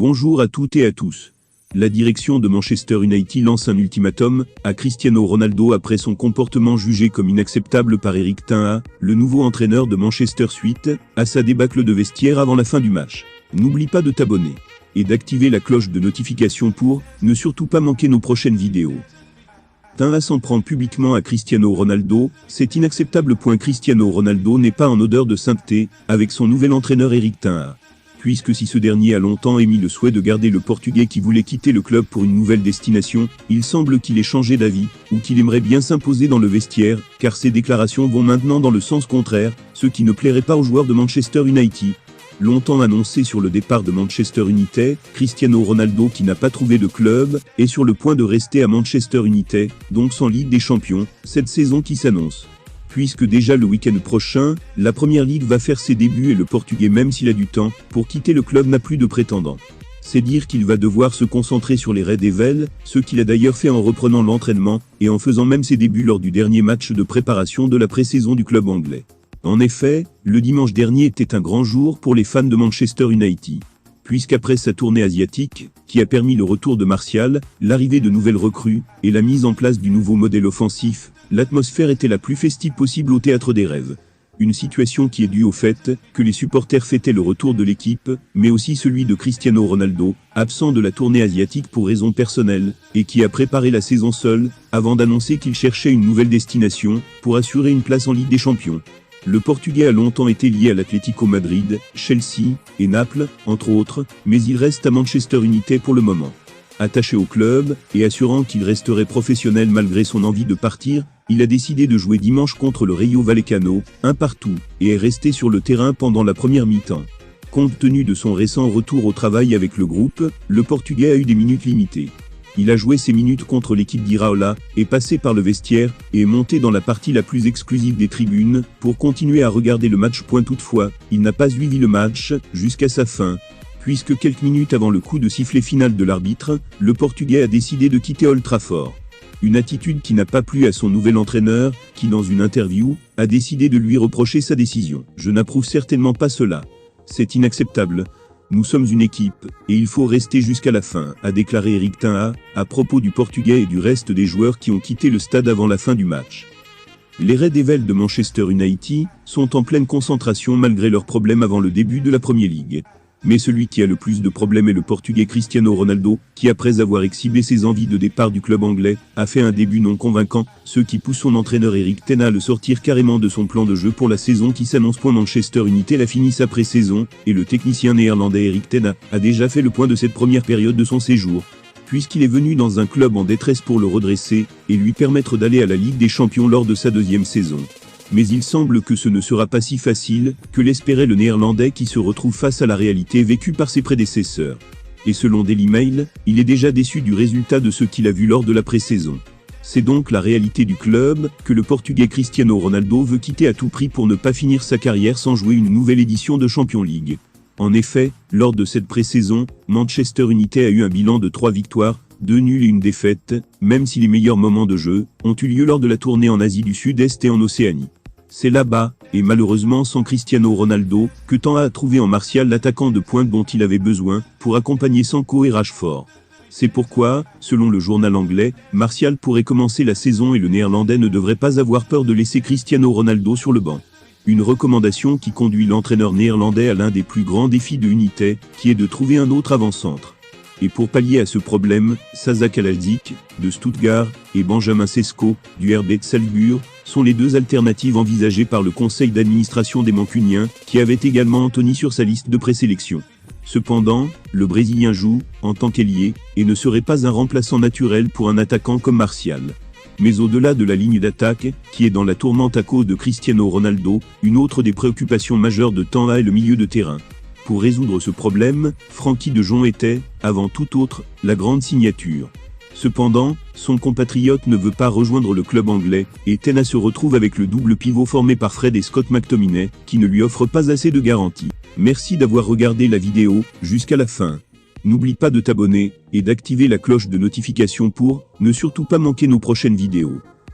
Bonjour à toutes et à tous. La direction de Manchester United lance un ultimatum à Cristiano Ronaldo après son comportement jugé comme inacceptable par Erik ten Hag, le nouveau entraîneur de Manchester suite à sa débâcle de vestiaire avant la fin du match. N'oublie pas de t'abonner et d'activer la cloche de notification pour ne surtout pas manquer nos prochaines vidéos. Ten Hag s'en prend publiquement à Cristiano Ronaldo, c'est inacceptable. Cristiano Ronaldo n'est pas en odeur de sainteté avec son nouvel entraîneur Erik ten Hag. Puisque si ce dernier a longtemps émis le souhait de garder le Portugais qui voulait quitter le club pour une nouvelle destination, il semble qu'il ait changé d'avis, ou qu'il aimerait bien s'imposer dans le vestiaire, car ses déclarations vont maintenant dans le sens contraire, ce qui ne plairait pas aux joueurs de Manchester United. Longtemps annoncé sur le départ de Manchester United, Cristiano Ronaldo, qui n'a pas trouvé de club, est sur le point de rester à Manchester United, donc sans Ligue des Champions, cette saison qui s'annonce. Puisque déjà le week-end prochain, la Première Ligue va faire ses débuts et le Portugais, même s'il a du temps, pour quitter le club, n'a plus de prétendant. C'est dire qu'il va devoir se concentrer sur les Red Devils, ce qu'il a d'ailleurs fait en reprenant l'entraînement, et en faisant même ses débuts lors du dernier match de préparation de la pré-saison du club anglais. En effet, le dimanche dernier était un grand jour pour les fans de Manchester United. Puisqu'après sa tournée asiatique, qui a permis le retour de Martial, l'arrivée de nouvelles recrues, et la mise en place du nouveau modèle offensif, l'atmosphère était la plus festive possible au Théâtre des Rêves. Une situation qui est due au fait que les supporters fêtaient le retour de l'équipe, mais aussi celui de Cristiano Ronaldo, absent de la tournée asiatique pour raisons personnelles, et qui a préparé la saison seul, avant d'annoncer qu'il cherchait une nouvelle destination, pour assurer une place en Ligue des Champions. Le Portugais a longtemps été lié à l'Atlético Madrid, Chelsea et Naples, entre autres, mais il reste à Manchester United pour le moment. Attaché au club, et assurant qu'il resterait professionnel malgré son envie de partir, il a décidé de jouer dimanche contre le Rayo Vallecano, 1-1, et est resté sur le terrain pendant la première mi-temps. Compte tenu de son récent retour au travail avec le groupe, le Portugais a eu des minutes limitées. Il a joué ses minutes contre l'équipe d'Iraola, est passé par le vestiaire, et est monté dans la partie la plus exclusive des tribunes, pour continuer à regarder le match. Toutefois, il n'a pas suivi le match, jusqu'à sa fin. Puisque quelques minutes avant le coup de sifflet final de l'arbitre, le Portugais a décidé de quitter Old Trafford. Une attitude qui n'a pas plu à son nouvel entraîneur, qui dans une interview, a décidé de lui reprocher sa décision. « Je n'approuve certainement pas cela. C'est inacceptable. Nous sommes une équipe, et il faut rester jusqu'à la fin », a déclaré Erik ten Hag, à propos du Portugais et du reste des joueurs qui ont quitté le stade avant la fin du match. Les Red Devils de Manchester United sont en pleine concentration malgré leurs problèmes avant le début de la Premier League. Mais celui qui a le plus de problèmes est le Portugais Cristiano Ronaldo, qui après avoir exhibé ses envies de départ du club anglais, a fait un début non convaincant, ce qui pousse son entraîneur Erik ten Hag à le sortir carrément de son plan de jeu pour la saison qui s'annonce. Manchester United a fini sa pré-saison, et le technicien néerlandais Erik ten Hag a déjà fait le point de cette première période de son séjour, puisqu'il est venu dans un club en détresse pour le redresser, et lui permettre d'aller à la Ligue des Champions lors de sa deuxième saison. Mais il semble que ce ne sera pas si facile que l'espérait le Néerlandais, qui se retrouve face à la réalité vécue par ses prédécesseurs. Et selon Daily Mail, il est déjà déçu du résultat de ce qu'il a vu lors de la pré-saison. C'est donc la réalité du club que le Portugais Cristiano Ronaldo veut quitter à tout prix pour ne pas finir sa carrière sans jouer une nouvelle édition de Champions League. En effet, lors de cette pré-saison, Manchester United a eu un bilan de 3 victoires, 2 nuls et 1 défaite, même si les meilleurs moments de jeu ont eu lieu lors de la tournée en Asie du Sud-Est et en Océanie. C'est là-bas, et malheureusement sans Cristiano Ronaldo, que ten Hag a trouvé en Martial l'attaquant de pointe dont il avait besoin pour accompagner Sancho et Rashford. C'est pourquoi, selon le journal anglais, Martial pourrait commencer la saison et le Néerlandais ne devrait pas avoir peur de laisser Cristiano Ronaldo sur le banc. Une recommandation qui conduit l'entraîneur néerlandais à l'un des plus grands défis de United, qui est de trouver un autre avant-centre. Et pour pallier à ce problème, Sasa Kalajdzic, de Stuttgart, et Benjamin Sesko, du RB Salzbourg, sont les deux alternatives envisagées par le conseil d'administration des Mancuniens, qui avait également Anthony sur sa liste de présélection. Cependant, le Brésilien joue, en tant qu'ailier, et ne serait pas un remplaçant naturel pour un attaquant comme Martial. Mais au-delà de la ligne d'attaque, qui est dans la tourmente à cause de Cristiano Ronaldo, une autre des préoccupations majeures de ten Hag est le milieu de terrain. Pour résoudre ce problème, Frenkie de Jong était, avant tout autre, la grande signature. Cependant, son compatriote ne veut pas rejoindre le club anglais, et ten Hag se retrouve avec le double pivot formé par Fred et Scott McTominay, qui ne lui offre pas assez de garanties. Merci d'avoir regardé la vidéo jusqu'à la fin. N'oublie pas de t'abonner, et d'activer la cloche de notification pour ne surtout pas manquer nos prochaines vidéos.